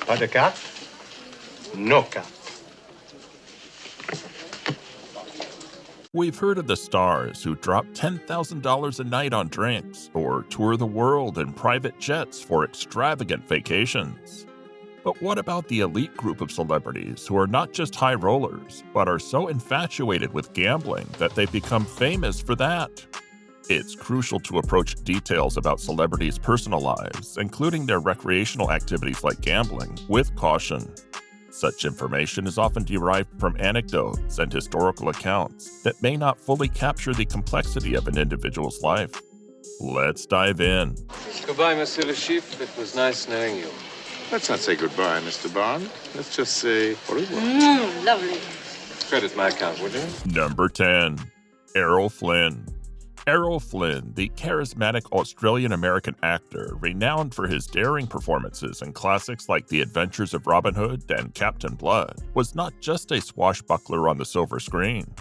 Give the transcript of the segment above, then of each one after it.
Pas de carte? No carte. We've heard of the stars who drop $10,000 a night on drinks or tour the world in private jets for extravagant vacations. But what about the elite group of celebrities who are not just high rollers, but are so infatuated with gambling that they've become famous for that? It's crucial to approach details about celebrities' personal lives, including their recreational activities like gambling, with caution. Such information is often derived from anecdotes and historical accounts that may not fully capture the complexity of an individual's life. Let's dive in. Goodbye, Monsieur le Chief. It was nice knowing you. Let's not say goodbye, Mr. Bond. Let's just say au revoir. Lovely. Credit my account, would you? Number 10. Errol Flynn. Errol Flynn, the charismatic Australian-American actor renowned for his daring performances in classics like The Adventures of Robin Hood and Captain Blood, was not just a swashbuckler on the silver screen.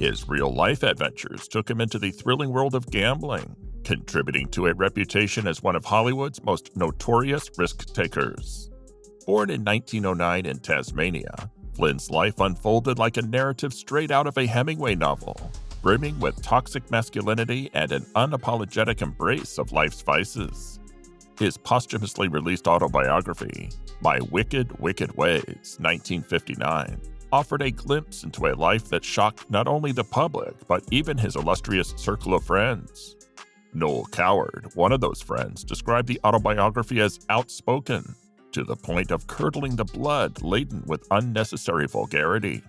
His real-life adventures took him into the thrilling world of gambling, contributing to a reputation as one of Hollywood's most notorious risk-takers. Born in 1909 in Tasmania, Flynn's life unfolded like a narrative straight out of a Hemingway novel, brimming with toxic masculinity and an unapologetic embrace of life's vices. His posthumously released autobiography, My Wicked, Wicked Ways, 1959, offered a glimpse into a life that shocked not only the public, but even his illustrious circle of friends. Noel Coward, one of those friends, described the autobiography as outspoken, to the point of curdling the blood laden with unnecessary vulgarity.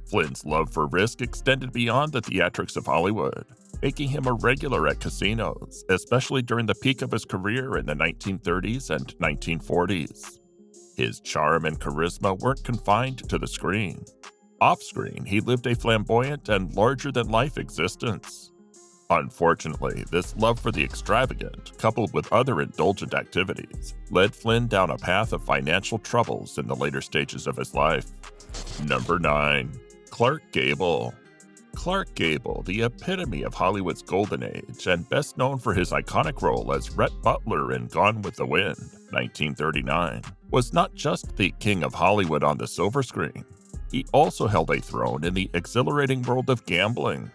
Flynn's love for risk extended beyond the theatrics of Hollywood, making him a regular at casinos, especially during the peak of his career in the 1930s and 1940s. His charm and charisma weren't confined to the screen. Off-screen, he lived a flamboyant and larger-than-life existence. Unfortunately, this love for the extravagant, coupled with other indulgent activities, led Flynn down a path of financial troubles in the later stages of his life. Number 9. Clark Gable. Clark Gable, the epitome of Hollywood's golden age and best known for his iconic role as Rhett Butler in Gone with the Wind, 1939, was not just the king of Hollywood on the silver screen. He also held a throne in the exhilarating world of gambling.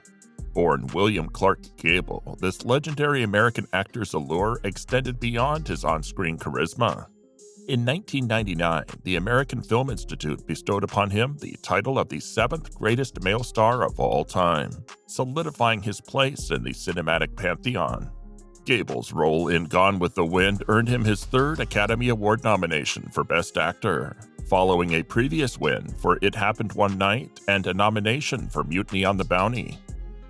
Born William Clark Gable, this legendary American actor's allure extended beyond his on-screen charisma. In 1999, the American Film Institute bestowed upon him the title of the 7th greatest male star of all time, solidifying his place in the cinematic pantheon. Gable's role in Gone with the Wind earned him his 3rd Academy Award nomination for Best Actor, following a previous win for It Happened One Night and a nomination for Mutiny on the Bounty.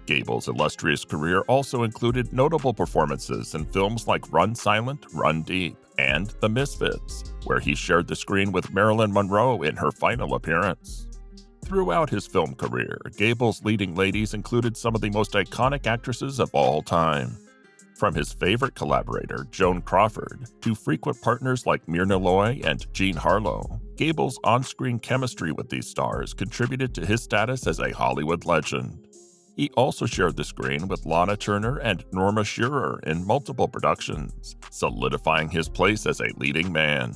Gable's illustrious career also included notable performances in films like Run Silent, Run Deep, and The Misfits, where he shared the screen with Marilyn Monroe in her final appearance. Throughout his film career, Gable's leading ladies included some of the most iconic actresses of all time. From his favorite collaborator, Joan Crawford, to frequent partners like Myrna Loy and Jean Harlow, Gable's on-screen chemistry with these stars contributed to his status as a Hollywood legend. He also shared the screen with Lana Turner and Norma Shearer in multiple productions, solidifying his place as a leading man.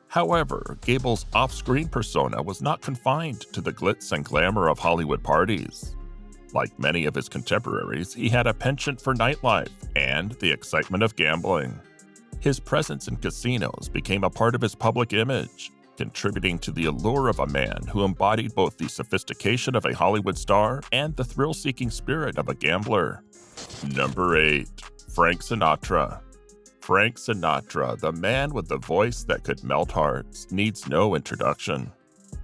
However, Gable's off-screen persona was not confined to the glitz and glamour of Hollywood parties. Like many of his contemporaries, he had a penchant for nightlife and the excitement of gambling. His presence in casinos became a part of his public image, contributing to the allure of a man who embodied both the sophistication of a Hollywood star and the thrill-seeking spirit of a gambler. Number 8. Frank Sinatra. Frank Sinatra, the man with the voice that could melt hearts, needs no introduction.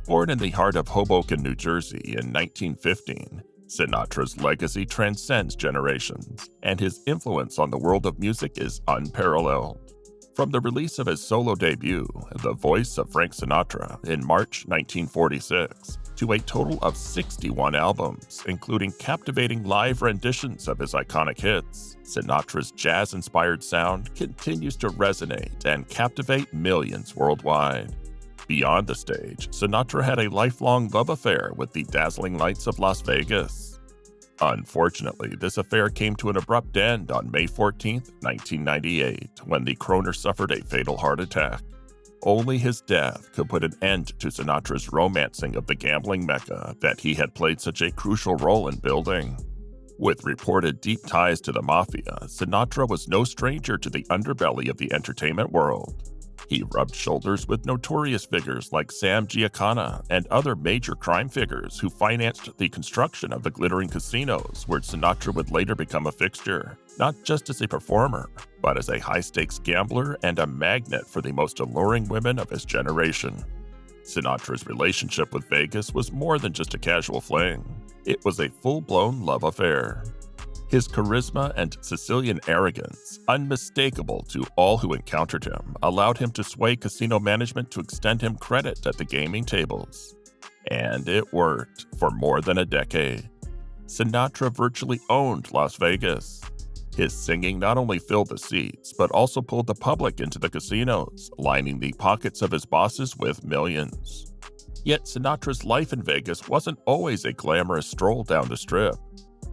Born in the heart of Hoboken, New Jersey in 1915, Sinatra's legacy transcends generations, and his influence on the world of music is unparalleled. From the release of his solo debut, The Voice of Frank Sinatra, in March 1946, to a total of 61 albums, including captivating live renditions of his iconic hits, Sinatra's jazz-inspired sound continues to resonate and captivate millions worldwide. Beyond the stage, Sinatra had a lifelong love affair with the dazzling lights of Las Vegas. Unfortunately, this affair came to an abrupt end on May 14, 1998, when the Croner suffered a fatal heart attack. only his death could put an end to Sinatra's romancing of the gambling mecca that he had played such a crucial role in building. With reported deep ties to the mafia, Sinatra was no stranger to the underbelly of the entertainment world. He rubbed shoulders with notorious figures like Sam Giancana and other major crime figures who financed the construction of the glittering casinos where Sinatra would later become a fixture, not just as a performer, but as a high-stakes gambler and a magnet for the most alluring women of his generation. Sinatra's relationship with Vegas was more than just a casual fling. It was a full-blown love affair. His charisma and Sicilian arrogance, unmistakable to all who encountered him, allowed him to sway casino management to extend him credit at the gaming tables. And it worked for more than a decade. Sinatra virtually owned Las Vegas. His singing not only filled the seats, but also pulled the public into the casinos, lining the pockets of his bosses with millions. Yet Sinatra's life in Vegas wasn't always a glamorous stroll down the strip.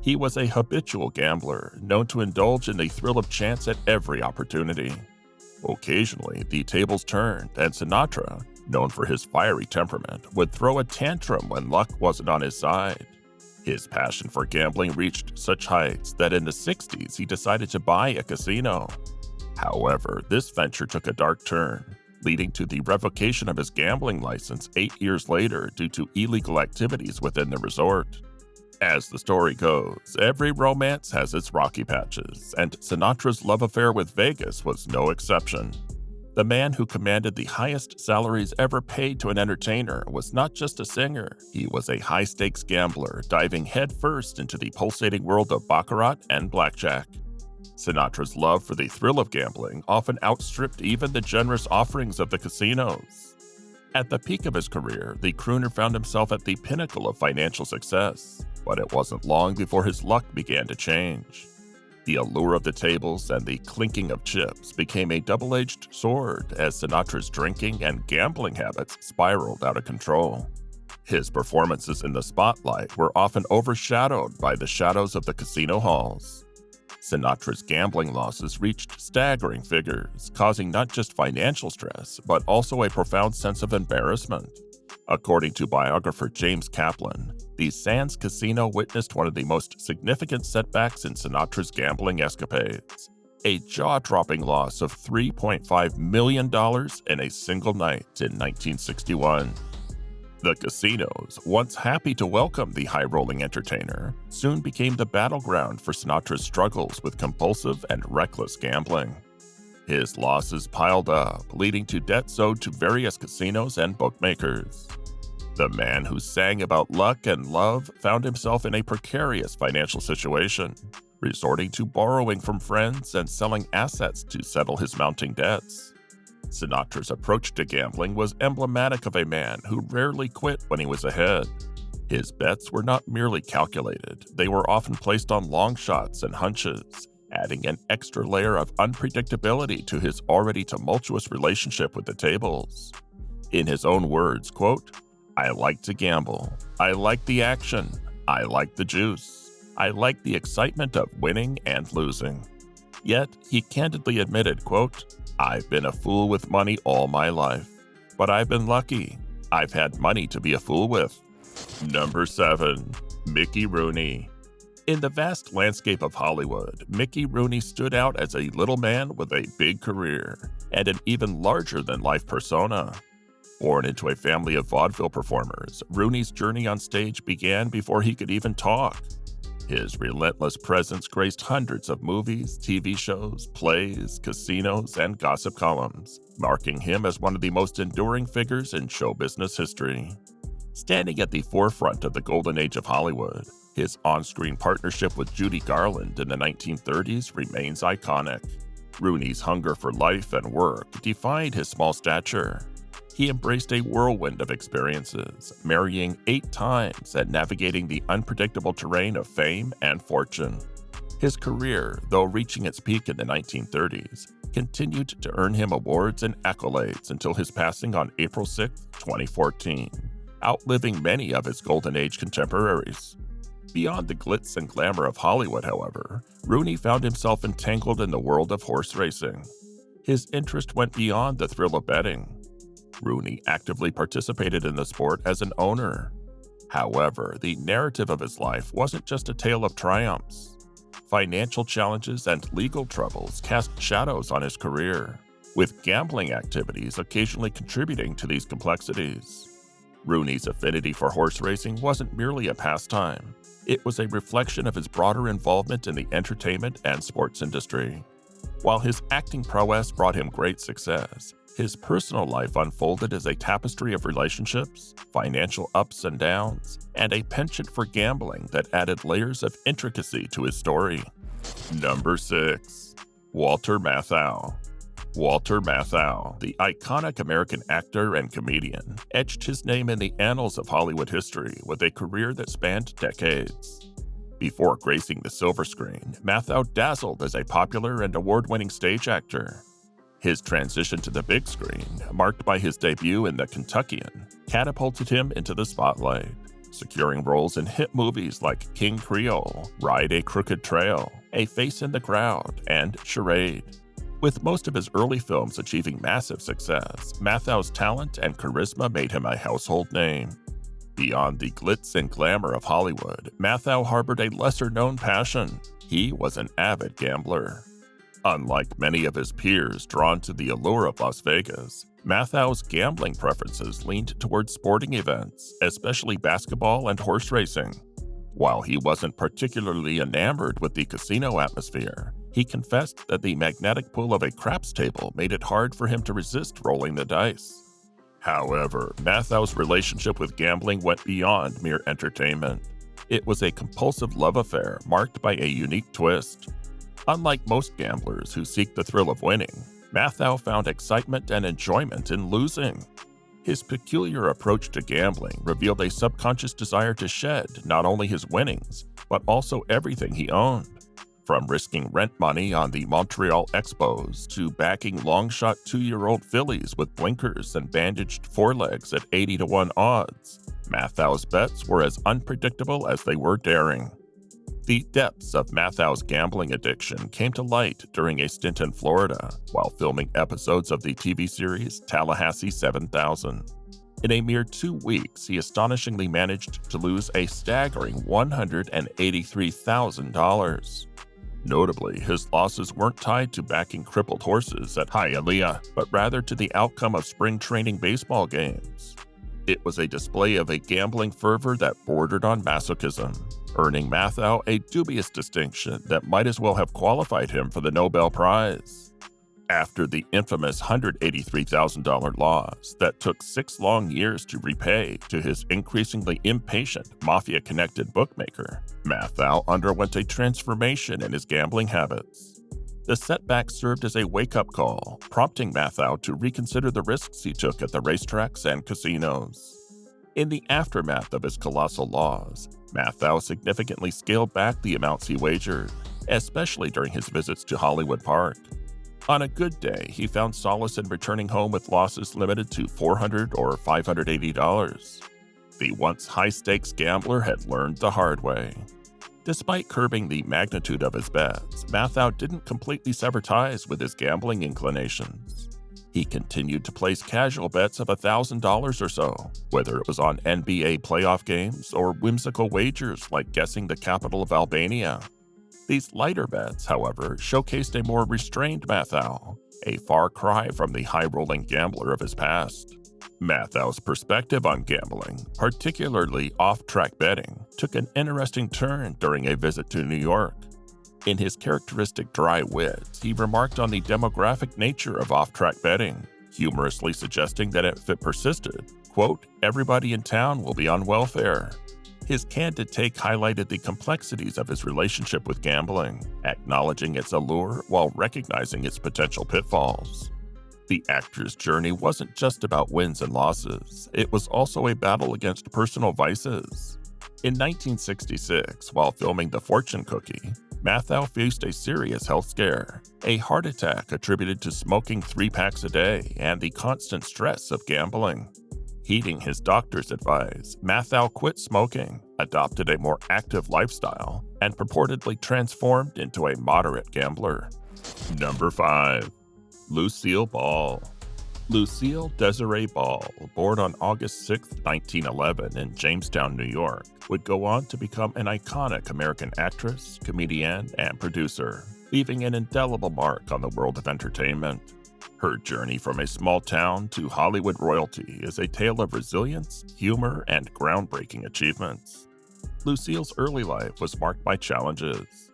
He was a habitual gambler, known to indulge in the thrill of chance at every opportunity. Occasionally, the tables turned, and Sinatra, known for his fiery temperament, would throw a tantrum when luck wasn't on his side. His passion for gambling reached such heights that in the 60s he decided to buy a casino. However, this venture took a dark turn, leading to the revocation of his gambling license 8 years later due to illegal activities within the resort. As the story goes, every romance has its rocky patches, and Sinatra's love affair with Vegas was no exception. The man who commanded the highest salaries ever paid to an entertainer was not just a singer, he was a high-stakes gambler diving headfirst into the pulsating world of baccarat and blackjack. Sinatra's love for the thrill of gambling often outstripped even the generous offerings of the casinos. At the peak of his career, the crooner found himself at the pinnacle of financial success, but it wasn't long before his luck began to change. The allure of the tables and the clinking of chips became a double-edged sword as Sinatra's drinking and gambling habits spiraled out of control. His performances in the spotlight were often overshadowed by the shadows of the casino halls. Sinatra's gambling losses reached staggering figures, causing not just financial stress, but also a profound sense of embarrassment. According to biographer James Kaplan, the Sands Casino witnessed one of the most significant setbacks in Sinatra's gambling escapades, a jaw-dropping loss of $3.5 million in a single night in 1961. The casinos, once happy to welcome the high-rolling entertainer, soon became the battleground for Sinatra's struggles with compulsive and reckless gambling. His losses piled up, leading to debts owed to various casinos and bookmakers. The man who sang about luck and love found himself in a precarious financial situation, resorting to borrowing from friends and selling assets to settle his mounting debts. Sinatra's approach to gambling was emblematic of a man who rarely quit when he was ahead. His bets were not merely calculated, they were often placed on long shots and hunches, adding an extra layer of unpredictability to his already tumultuous relationship with the tables. In his own words, quote, "I like to gamble. I like the action. I like the juice. I like the excitement of winning and losing." Yet, he candidly admitted, quote, "I've been a fool with money all my life, but I've been lucky. I've had money to be a fool with." Number 7. Mickey Rooney. In the vast landscape of Hollywood, Mickey Rooney stood out as a little man with a big career and an even larger-than-life persona. Born into a family of vaudeville performers, Rooney's journey on stage began before he could even talk. His relentless presence graced hundreds of movies, TV shows, plays, casinos, and gossip columns, marking him as one of the most enduring figures in show business history. Standing at the forefront of the golden age of Hollywood, his on-screen partnership with Judy Garland in the 1930s remains iconic. Rooney's hunger for life and work defied his small stature. He embraced a whirlwind of experiences, marrying 8 times and navigating the unpredictable terrain of fame and fortune. His career, though reaching its peak in the 1930s, continued to earn him awards and accolades until his passing on April 6, 2014, outliving many of his Golden Age contemporaries. Beyond the glitz and glamour of Hollywood, however, Rooney found himself entangled in the world of horse racing. His interest went beyond the thrill of betting. Rooney actively participated in the sport as an owner. However, the narrative of his life wasn't just a tale of triumphs. Financial challenges and legal troubles cast shadows on his career, with gambling activities occasionally contributing to these complexities. Rooney's affinity for horse racing wasn't merely a pastime. It was a reflection of his broader involvement in the entertainment and sports industry. While his acting prowess brought him great success, his personal life unfolded as a tapestry of relationships, financial ups and downs, and a penchant for gambling that added layers of intricacy to his story. Number 6. Walter Matthau. Walter Matthau, the iconic American actor and comedian, etched his name in the annals of Hollywood history with a career that spanned decades. Before gracing the silver screen, Matthau dazzled as a popular and award-winning stage actor. His transition to the big screen, marked by his debut in The Kentuckian, catapulted him into the spotlight, securing roles in hit movies like King Creole, Ride a Crooked Trail, A Face in the Crowd, and Charade. With most of his early films achieving massive success, Matthau's talent and charisma made him a household name. Beyond the glitz and glamour of Hollywood, Matthau harbored a lesser-known passion. He was an avid gambler. Unlike many of his peers drawn to the allure of Las Vegas, Matthau's gambling preferences leaned toward sporting events, especially basketball and horse racing. While he wasn't particularly enamored with the casino atmosphere, he confessed that the magnetic pull of a craps table made it hard for him to resist rolling the dice. However, Matthau's relationship with gambling went beyond mere entertainment. It was a compulsive love affair marked by a unique twist. Unlike most gamblers who seek the thrill of winning, Matthau found excitement and enjoyment in losing. His peculiar approach to gambling revealed a subconscious desire to shed not only his winnings, but also everything he owned. From risking rent money on the Montreal Expos to backing long-shot 2-year-old fillies with blinkers and bandaged forelegs at 80-to-1 odds, Matthau's bets were as unpredictable as they were daring. The depths of Matthau's gambling addiction came to light during a stint in Florida while filming episodes of the TV series Tallahassee 7000. In a mere 2 weeks, he astonishingly managed to lose a staggering $183,000. Notably, his losses weren't tied to backing crippled horses at Hialeah, but rather to the outcome of spring training baseball games. It was a display of a gambling fervor that bordered on masochism, earning Matthau a dubious distinction that might as well have qualified him for the Nobel Prize. After the infamous $183,000 loss that took 6 long years to repay to his increasingly impatient, mafia-connected bookmaker, Matthau underwent a transformation in his gambling habits. The setback served as a wake-up call, prompting Matthau to reconsider the risks he took at the racetracks and casinos. In the aftermath of his colossal loss, Matthau significantly scaled back the amounts he wagered, especially during his visits to Hollywood Park. On a good day, he found solace in returning home with losses limited to $400 or $580. The once high-stakes gambler had learned the hard way. Despite curbing the magnitude of his bets, Matthau didn't completely sever ties with his gambling inclinations. He continued to place casual bets of $1,000 or so, whether it was on NBA playoff games or whimsical wagers like guessing the capital of Albania. These lighter bets, however, showcased a more restrained Matthau, a far cry from the high-rolling gambler of his past. Matthau's perspective on gambling, particularly off-track betting, took an interesting turn during a visit to New York. In his characteristic dry wit, he remarked on the demographic nature of off-track betting, humorously suggesting that if it persisted, quote, everybody in town will be on welfare. His candid take highlighted the complexities of his relationship with gambling, acknowledging its allure while recognizing its potential pitfalls. The actor's journey wasn't just about wins and losses, it was also a battle against personal vices. In 1966, while filming The Fortune Cookie, Matthau faced a serious health scare, a heart attack attributed to smoking 3 packs a day and the constant stress of gambling. Heeding his doctor's advice, Matthau quit smoking, adopted a more active lifestyle, and purportedly transformed into a moderate gambler. Number 5. Lucille Ball. Lucille Desiree Ball, born on August 6, 1911 in Jamestown, New York, would go on to become an iconic American actress, comedian, and producer, leaving an indelible mark on the world of entertainment. Her journey from a small town to Hollywood royalty is a tale of resilience, humor, and groundbreaking achievements. Lucille's early life was marked by challenges.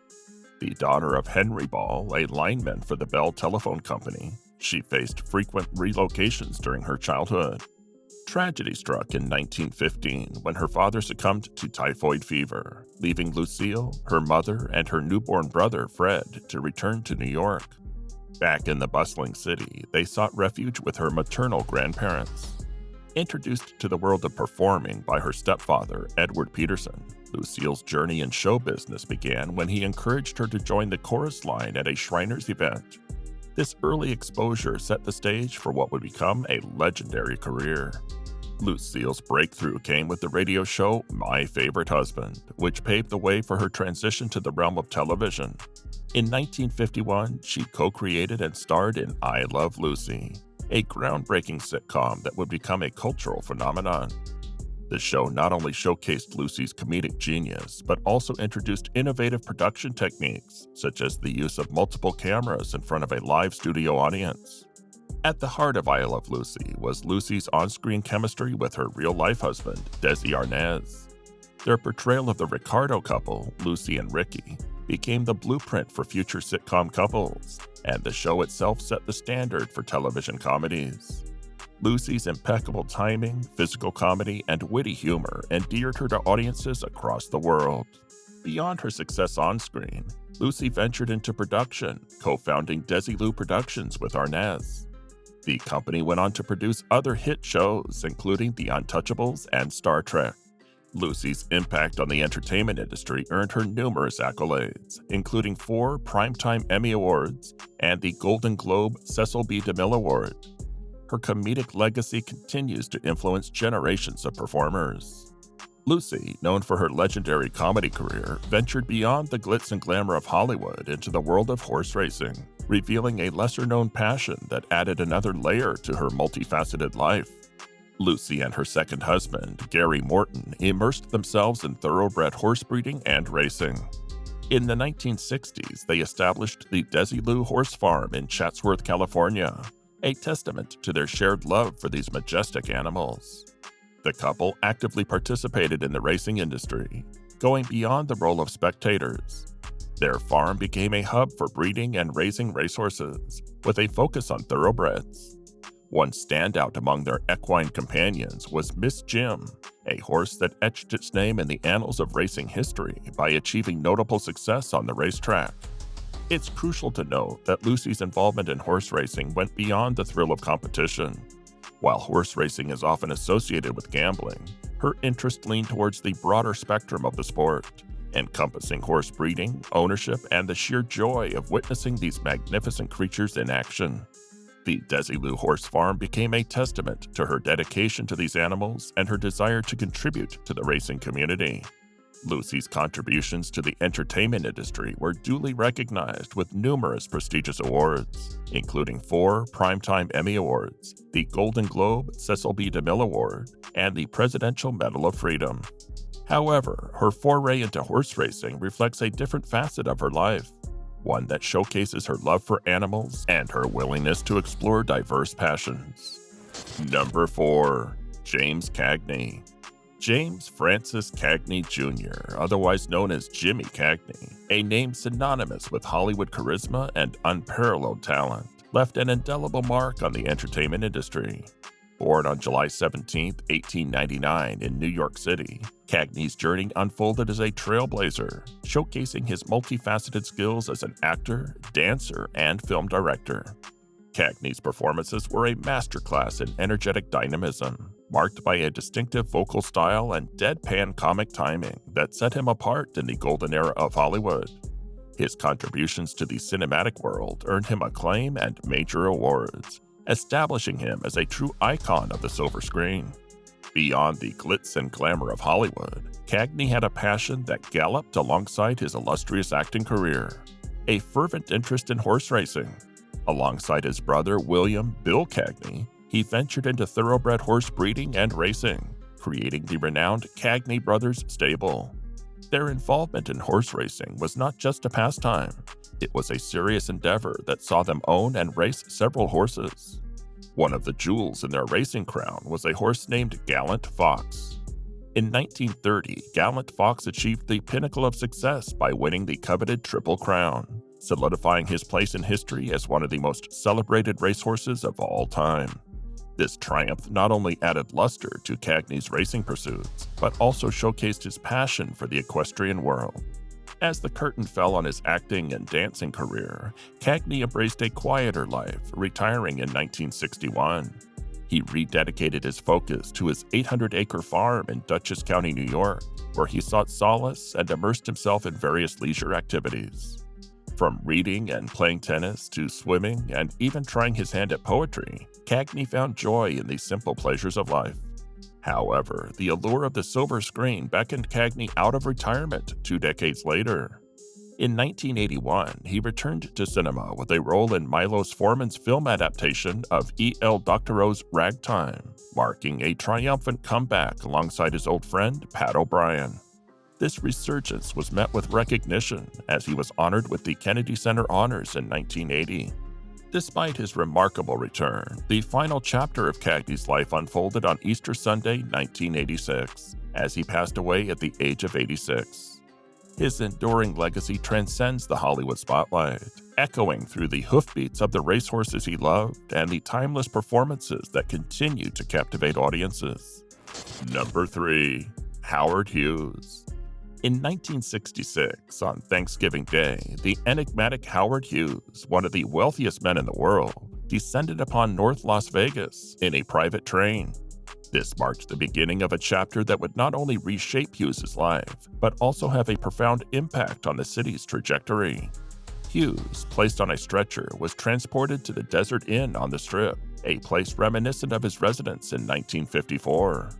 The daughter of Henry Ball, a lineman for the Bell Telephone Company, she faced frequent relocations during her childhood. Tragedy struck in 1915 when her father succumbed to typhoid fever, leaving Lucille, her mother, and her newborn brother, Fred, to return to New York. Back in the bustling city, they sought refuge with her maternal grandparents. Introduced to the world of performing by her stepfather, Edward Peterson, Lucille's journey in show business began when he encouraged her to join the chorus line at a Shriners event. This early exposure set the stage for what would become a legendary career. Lucille's breakthrough came with the radio show My Favorite Husband, which paved the way for her transition to the realm of television. In 1951, she co-created and starred in I Love Lucy, a groundbreaking sitcom that would become a cultural phenomenon. The show not only showcased Lucy's comedic genius, but also introduced innovative production techniques, such as the use of multiple cameras in front of a live studio audience. At the heart of I Love Lucy was Lucy's on-screen chemistry with her real-life husband, Desi Arnaz. Their portrayal of the Ricardo couple, Lucy and Ricky, became the blueprint for future sitcom couples, and the show itself set the standard for television comedies. Lucy's impeccable timing, physical comedy, and witty humor endeared her to audiences across the world. Beyond her success on-screen, Lucy ventured into production, co-founding Desilu Productions with Arnaz. The company went on to produce other hit shows, including The Untouchables and Star Trek. Lucy's impact on the entertainment industry earned her numerous accolades, including 4 Primetime Emmy Awards and the Golden Globe Cecil B. DeMille Award. Her comedic legacy continues to influence generations of performers. Lucy, known for her legendary comedy career, ventured beyond the glitz and glamour of Hollywood into the world of horse racing, revealing a lesser-known passion that added another layer to her multifaceted life. Lucy and her second husband, Gary Morton, immersed themselves in thoroughbred horse breeding and racing. In the 1960s, they established the Desilu Horse Farm in Chatsworth, California, a testament to their shared love for these majestic animals. The couple actively participated in the racing industry, going beyond the role of spectators. Their farm became a hub for breeding and raising racehorses, with a focus on thoroughbreds. One standout among their equine companions was Miss Jim, a horse that etched its name in the annals of racing history by achieving notable success on the racetrack. It's crucial to note that Lucy's involvement in horse racing went beyond the thrill of competition. While horse racing is often associated with gambling, her interest leaned towards the broader spectrum of the sport, encompassing horse breeding, ownership, and the sheer joy of witnessing these magnificent creatures in action. The Desilu Horse Farm became a testament to her dedication to these animals and her desire to contribute to the racing community. Lucy's contributions to the entertainment industry were duly recognized with numerous prestigious awards, including 4 Primetime Emmy Awards, the Golden Globe Cecil B. DeMille Award, and the Presidential Medal of Freedom. However, her foray into horse racing reflects a different facet of her life, one that showcases her love for animals and her willingness to explore diverse passions. Number 4. James Kagney. James Francis Kagney Jr., otherwise known as Jimmy Kagney, a name synonymous with Hollywood charisma and unparalleled talent, left an indelible mark on the entertainment industry. Born on July 17, 1899 in New York City, Kagney's journey unfolded as a trailblazer, showcasing his multifaceted skills as an actor, dancer, and film director. Kagney's performances were a masterclass in energetic dynamism, marked by a distinctive vocal style and deadpan comic timing that set him apart in the golden era of Hollywood. His contributions to the cinematic world earned him acclaim and major awards, establishing him as a true icon of the silver screen. Beyond the glitz and glamour of Hollywood, Kagney had a passion that galloped alongside his illustrious acting career, a fervent interest in horse racing. Alongside his brother William "Bill" Kagney, He ventured into thoroughbred horse breeding and racing, creating the renowned Kagney brothers stable. Their involvement in horse racing was not just a pastime. It was a serious endeavor that saw them own and race several horses. One of the jewels in their racing crown was a horse named Gallant Fox. In 1930, Gallant Fox achieved the pinnacle of success by winning the coveted Triple Crown, solidifying his place in history as one of the most celebrated racehorses of all time. This triumph not only added luster to Kagney's racing pursuits, but also showcased his passion for the equestrian world. As the curtain fell on his acting and dancing career, Kagney embraced a quieter life, retiring in 1961. He rededicated his focus to his 800-acre farm in Dutchess County, New York, where he sought solace and immersed himself in various leisure activities. From reading and playing tennis to swimming and even trying his hand at poetry, Kagney found joy in the simple pleasures of life. However, the allure of the silver screen beckoned Kagney out of retirement 2 decades later. In 1981, he returned to cinema with a role in Milos Forman's film adaptation of E.L. Doctorow's Ragtime, marking a triumphant comeback alongside his old friend Pat O'Brien. This resurgence was met with recognition as he was honored with the Kennedy Center Honors in 1980. Despite his remarkable return, the final chapter of Kagney's life unfolded on Easter Sunday, 1986, as he passed away at the age of 86. His enduring legacy transcends the Hollywood spotlight, echoing through the hoofbeats of the racehorses he loved and the timeless performances that continue to captivate audiences. Number 3. Howard Hughes. In 1966, on Thanksgiving Day, the enigmatic Howard Hughes, one of the wealthiest men in the world, descended upon North Las Vegas in a private train. This marked the beginning of a chapter that would not only reshape Hughes's life, but also have a profound impact on the city's trajectory. Hughes, placed on a stretcher, was transported to the Desert Inn on the Strip, a place reminiscent of his residence in 1954.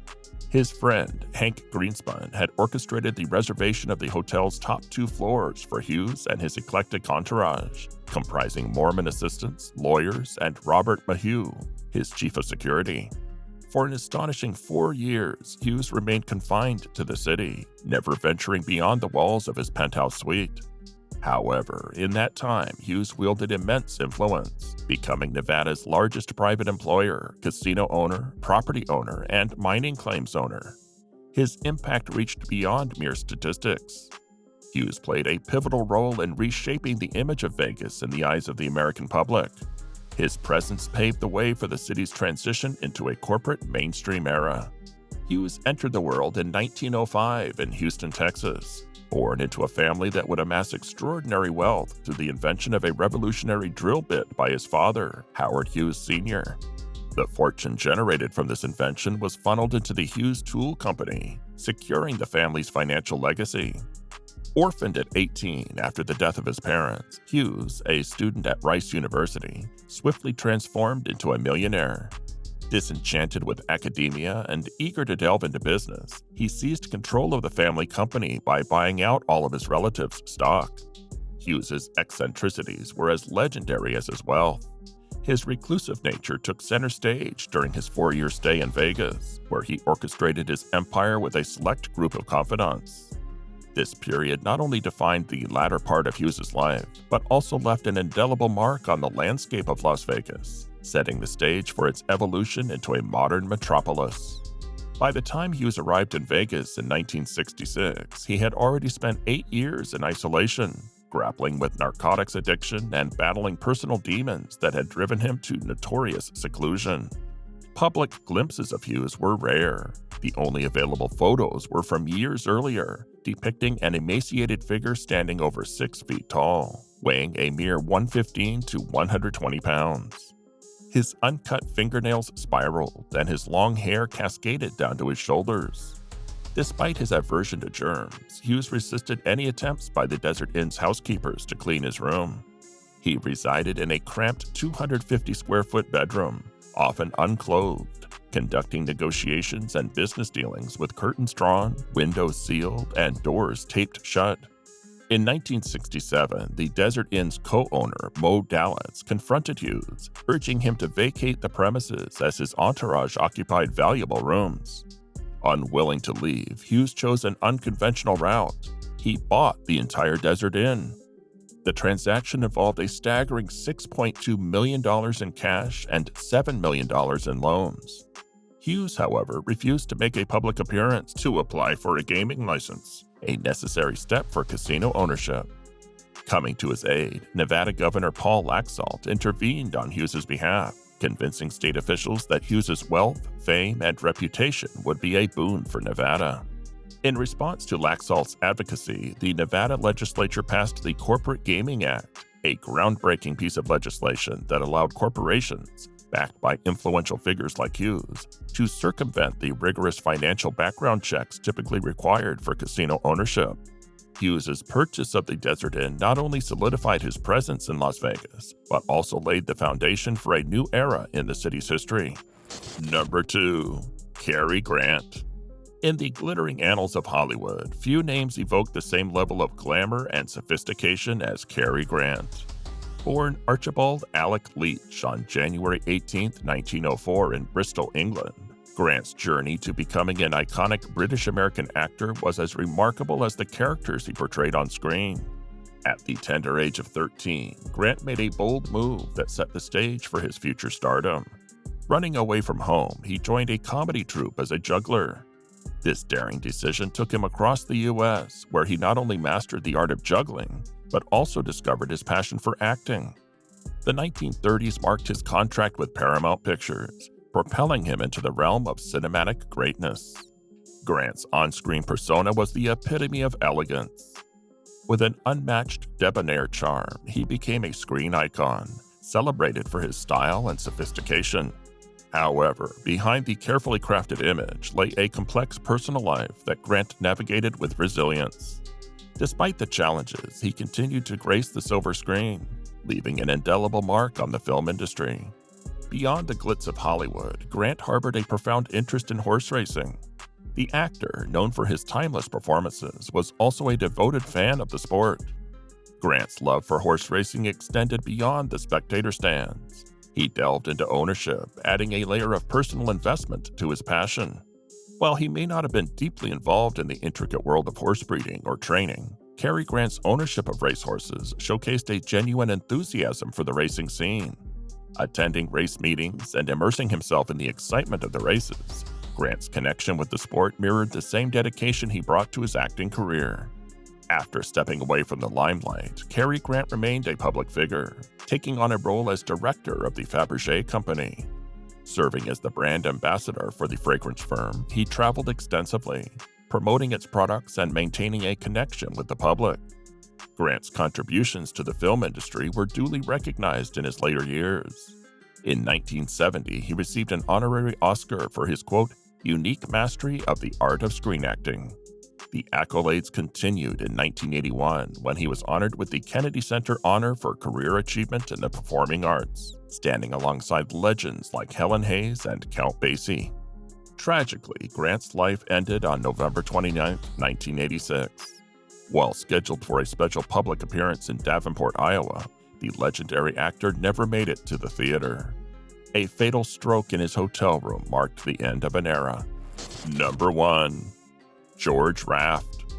His friend, Hank Greenspun, had orchestrated the reservation of the hotel's top 2 floors for Hughes and his eclectic entourage, comprising Mormon assistants, lawyers, and Robert Matthau, his chief of security. For an astonishing 4 years, Hughes remained confined to the city, never venturing beyond the walls of his penthouse suite. However, in that time, Hughes wielded immense influence, becoming Nevada's largest private employer, casino owner, property owner, and mining claims owner. His impact reached beyond mere statistics. Hughes played a pivotal role in reshaping the image of Vegas in the eyes of the American public. His presence paved the way for the city's transition into a corporate mainstream era. Hughes entered the world in 1905 in Houston, Texas, born into a family that would amass extraordinary wealth through the invention of a revolutionary drill bit by his father, Howard Hughes Sr. The fortune generated from this invention was funneled into the Hughes Tool Company, securing the family's financial legacy. Orphaned at 18 after the death of his parents, Hughes, a student at Rice University, swiftly transformed into a millionaire. Disenchanted with academia and eager to delve into business, he seized control of the family company by buying out all of his relatives' stock. Hughes's eccentricities were as legendary as his wealth. His reclusive nature took center stage during his 4-year stay in Vegas, where he orchestrated his empire with a select group of confidants. This period not only defined the latter part of Hughes's life, but also left an indelible mark on the landscape of Las Vegas, setting the stage for its evolution into a modern metropolis. By the time Hughes arrived in Vegas in 1966, he had already spent 8 years in isolation, grappling with narcotics addiction and battling personal demons that had driven him to notorious seclusion. Public glimpses of Hughes were rare. The only available photos were from years earlier, depicting an emaciated figure standing over 6 feet tall, weighing a mere 115 to 120 pounds. His uncut fingernails spiraled, and his long hair cascaded down to his shoulders. Despite his aversion to germs, Hughes resisted any attempts by the Desert Inn's housekeepers to clean his room. He resided in a cramped 250-square-foot bedroom, often unclothed, conducting negotiations and business dealings with curtains drawn, windows sealed, and doors taped shut. In 1967, the Desert Inn's co-owner, Mo Dalitz, confronted Hughes, urging him to vacate the premises as his entourage occupied valuable rooms. Unwilling to leave, Hughes chose an unconventional route. He bought the entire Desert Inn. The transaction involved a staggering $6.2 million in cash and $7 million in loans. Hughes, however, refused to make a public appearance to apply for a gaming license, a necessary step for casino ownership. Coming to his aid, Nevada Governor Paul Laxalt intervened on Hughes's behalf, convincing state officials that Hughes's wealth, fame, and reputation would be a boon for Nevada. In response to Laxalt's advocacy, the Nevada legislature passed the Corporate Gaming Act, a groundbreaking piece of legislation that allowed corporations, backed by influential figures like Hughes, to circumvent the rigorous financial background checks typically required for casino ownership. Hughes's purchase of the Desert Inn not only solidified his presence in Las Vegas, but also laid the foundation for a new era in the city's history. Number 2. Carrie Grant. In the glittering annals of Hollywood, few names evoke the same level of glamour and sophistication as Carrie Grant. Born Archibald Alec Leach on January 18, 1904 in Bristol, England, Grant's journey to becoming an iconic British-American actor was as remarkable as the characters he portrayed on screen. At the tender age of 13, Grant made a bold move that set the stage for his future stardom. Running away from home, he joined a comedy troupe as a juggler. This daring decision took him across the U.S., where he not only mastered the art of juggling, but also discovered his passion for acting. The 1930s marked his contract with Paramount Pictures, propelling him into the realm of cinematic greatness. Grant's on-screen persona was the epitome of elegance. With an unmatched debonair charm, he became a screen icon, celebrated for his style and sophistication. However, behind the carefully crafted image lay a complex personal life that Grant navigated with resilience. Despite the challenges, he continued to grace the silver screen, leaving an indelible mark on the film industry. Beyond the glitz of Hollywood, Grant harbored a profound interest in horse racing. The actor, known for his timeless performances, was also a devoted fan of the sport. Grant's love for horse racing extended beyond the spectator stands. He delved into ownership, adding a layer of personal investment to his passion. While he may not have been deeply involved in the intricate world of horse breeding or training, Carrie Grant's ownership of racehorses showcased a genuine enthusiasm for the racing scene. Attending race meetings and immersing himself in the excitement of the races, Grant's connection with the sport mirrored the same dedication he brought to his acting career. After stepping away from the limelight, Carrie Grant remained a public figure, taking on a role as director of the Fabergé Company. Serving as the brand ambassador for the fragrance firm, he traveled extensively, promoting its products and maintaining a connection with the public. Grant's contributions to the film industry were duly recognized in his later years. In 1970, he received an honorary Oscar for his, quote, unique mastery of the art of screen acting. The accolades continued in 1981 when he was honored with the Kennedy Center Honor for Career Achievement in the Performing Arts, standing alongside legends like Helen Hayes and Count Basie. Tragically, Grant's life ended on November 29, 1986. While scheduled for a special public appearance in Davenport, Iowa, the legendary actor never made it to the theater. A fatal stroke in his hotel room marked the end of an era. Number 1. George Raft.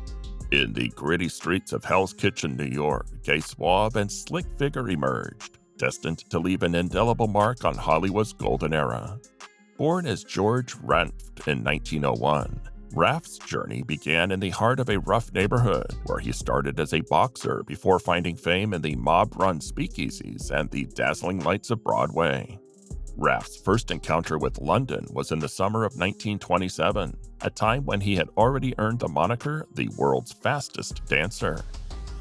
In the gritty streets of Hell's Kitchen, New York, a suave and slick figure emerged, destined to leave an indelible mark on Hollywood's golden era. Born as George Raft in 1901, Raft's journey began in the heart of a rough neighborhood where he started as a boxer before finding fame in the mob-run speakeasies and the dazzling lights of Broadway. Raft's first encounter with London was in the summer of 1927, a time when he had already earned the moniker the world's fastest dancer.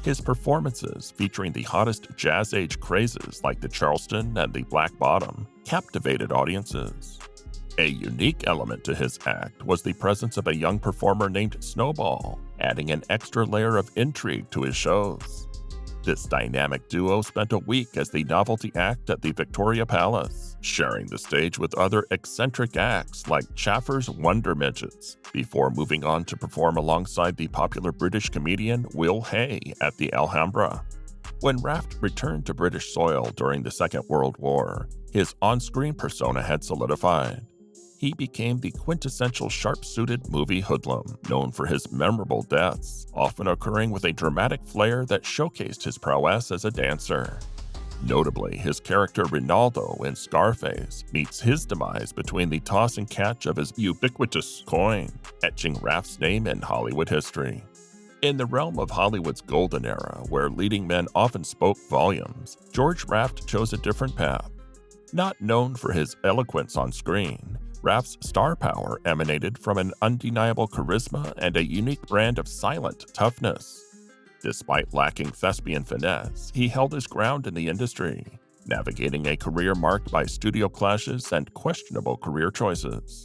His performances, featuring the hottest jazz-age crazes like the Charleston and the Black Bottom, captivated audiences. A unique element to his act was the presence of a young performer named Snowball, adding an extra layer of intrigue to his shows. This dynamic duo spent a week as the novelty act at the Victoria Palace, sharing the stage with other eccentric acts like Chaffer's Wonder Midgets, before moving on to perform alongside the popular British comedian Will Hay at the Alhambra. When Raft returned to British soil during the Second World War, his on-screen persona had solidified. He became the quintessential sharp-suited movie hoodlum, known for his memorable deaths, often occurring with a dramatic flair that showcased his prowess as a dancer. Notably, his character Rinaldo in Scarface meets his demise between the toss and catch of his ubiquitous coin, etching Raft's name in Hollywood history. In the realm of Hollywood's golden era, where leading men often spoke volumes, George Raft chose a different path. Not known for his eloquence on screen, Raft's star power emanated from an undeniable charisma and a unique brand of silent toughness. Despite lacking thespian finesse, he held his ground in the industry, navigating a career marked by studio clashes and questionable career choices.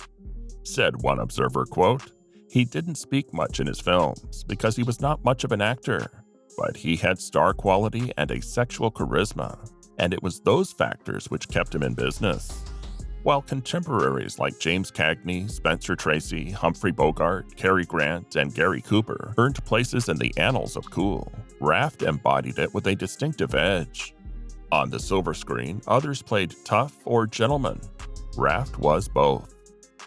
Said one observer, quote, "He didn't speak much in his films because he was not much of an actor, but he had star quality and a sexual charisma, and it was those factors which kept him in business." While contemporaries like James Kagney, Spencer Tracy, Humphrey Bogart, Carrie Grant, and Gary Cooper earned places in the annals of cool, Raft embodied it with a distinctive edge. On the silver screen, others played tough or gentleman. Raft was both.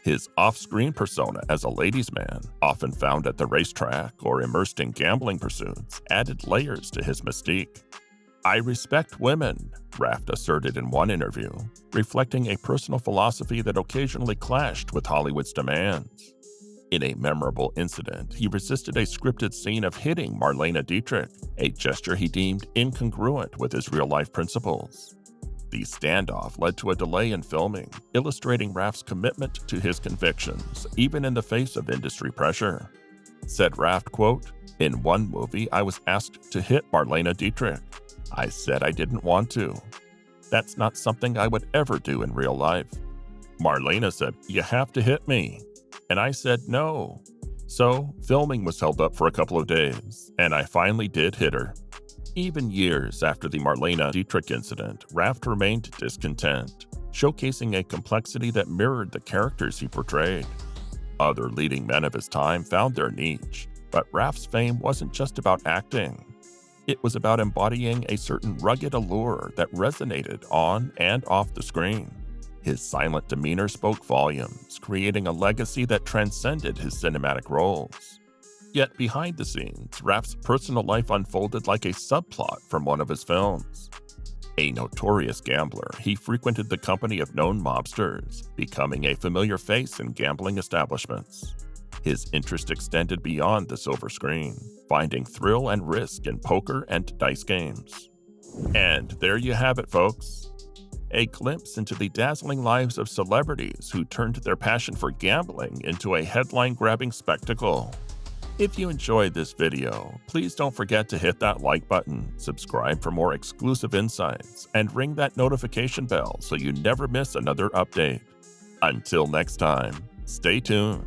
His off-screen persona as a ladies' man, often found at the racetrack or immersed in gambling pursuits, added layers to his mystique. "I respect women," Raft asserted in one interview, reflecting a personal philosophy that occasionally clashed with Hollywood's demands. In a memorable incident, he resisted a scripted scene of hitting Marlene Dietrich, a gesture he deemed incongruent with his real-life principles. The standoff led to a delay in filming, illustrating Raft's commitment to his convictions, even in the face of industry pressure. Said Raft, quote, "In one movie, I was asked to hit Marlene Dietrich. I said I didn't want to. That's not something I would ever do in real life. Marlene said, 'You have to hit me.' And I said no. So, filming was held up for a couple of days, and I finally did hit her." Even years after the Marlene Dietrich incident, Raft remained discontent, showcasing a complexity that mirrored the characters he portrayed. Other leading men of his time found their niche, but Raft's fame wasn't just about acting. It was about embodying a certain rugged allure that resonated on and off the screen. His silent demeanor spoke volumes, creating a legacy that transcended his cinematic roles. Yet behind the scenes, Raft's personal life unfolded like a subplot from one of his films. A notorious gambler, he frequented the company of known mobsters, becoming a familiar face in gambling establishments. His interest extended beyond the silver screen, finding thrill and risk in poker and dice games. And there you have it, folks. A glimpse into the dazzling lives of celebrities who turned their passion for gambling into a headline-grabbing spectacle. If you enjoyed this video, please don't forget to hit that like button, subscribe for more exclusive insights, and ring that notification bell so you never miss another update. Until next time, stay tuned.